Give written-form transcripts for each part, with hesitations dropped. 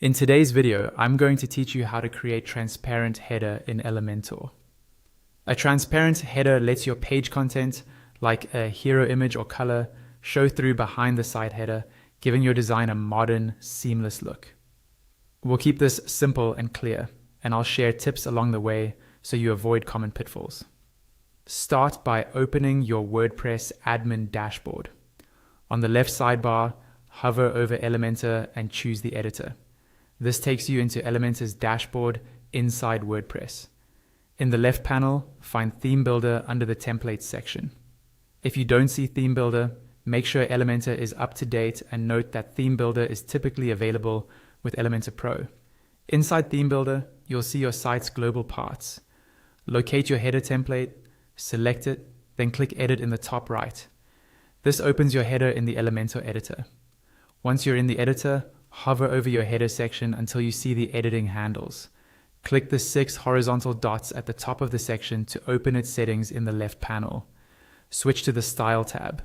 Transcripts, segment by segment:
In today's video, I'm going to teach you how to create transparent header in Elementor. A transparent header lets your page content, like a hero image or color, show through behind the site header, giving your design a modern, seamless look. We'll keep this simple and clear, and I'll share tips along the way so you avoid common pitfalls. Start by opening your WordPress admin dashboard. On the left sidebar, hover over Elementor and choose the editor. This takes you into Elementor's dashboard inside WordPress. In the left panel, find Theme Builder under the Templates section. If you don't see Theme Builder, make sure Elementor is up to date and note that Theme Builder is typically available with Elementor Pro. Inside Theme Builder, you'll see your site's global parts. Locate your header template, select it, then click Edit in the top right. This opens your header in the Elementor editor. Once you're in the editor, hover over your header section until you see the editing handles. Click the 6 horizontal dots at the top of the section to open its settings in the left panel. Switch to the Style tab.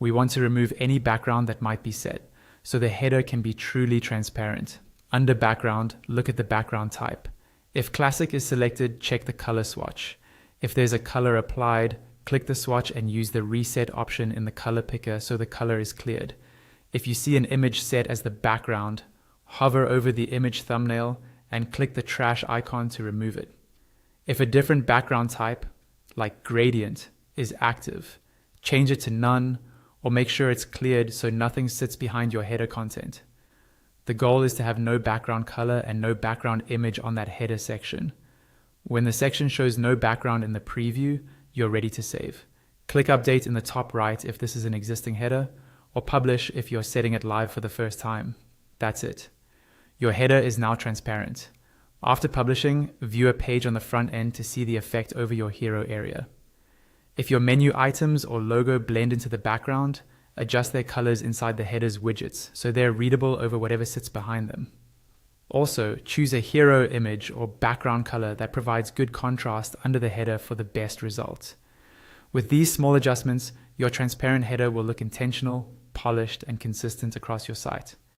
We want to remove any background that might be set, so the header can be truly transparent. Under Background, look at the background type. If Classic is selected, check the color swatch. If there's a color applied, click the swatch and use the Reset option in the color picker so the color is cleared. If you see an image set as the background, hover over the image thumbnail and click the trash icon to remove it. If a different background type, like gradient, is active, change it to none or make sure it's cleared so nothing sits behind your header content. The goal is to have no background color and no background image on that header section. When the section shows no background in the preview, you're ready to save. Click Update in the top right if this is an existing header, or Publish if you're setting it live for the first time. That's it. Your header is now transparent. After publishing, view a page on the front end to see the effect over your hero area. If your menu items or logo blend into the background, adjust their colors inside the header's widgets so they're readable over whatever sits behind them. Also, choose a hero image or background color that provides good contrast under the header for the best result. With these small adjustments, your transparent header will look intentional, polished, and consistent across your site.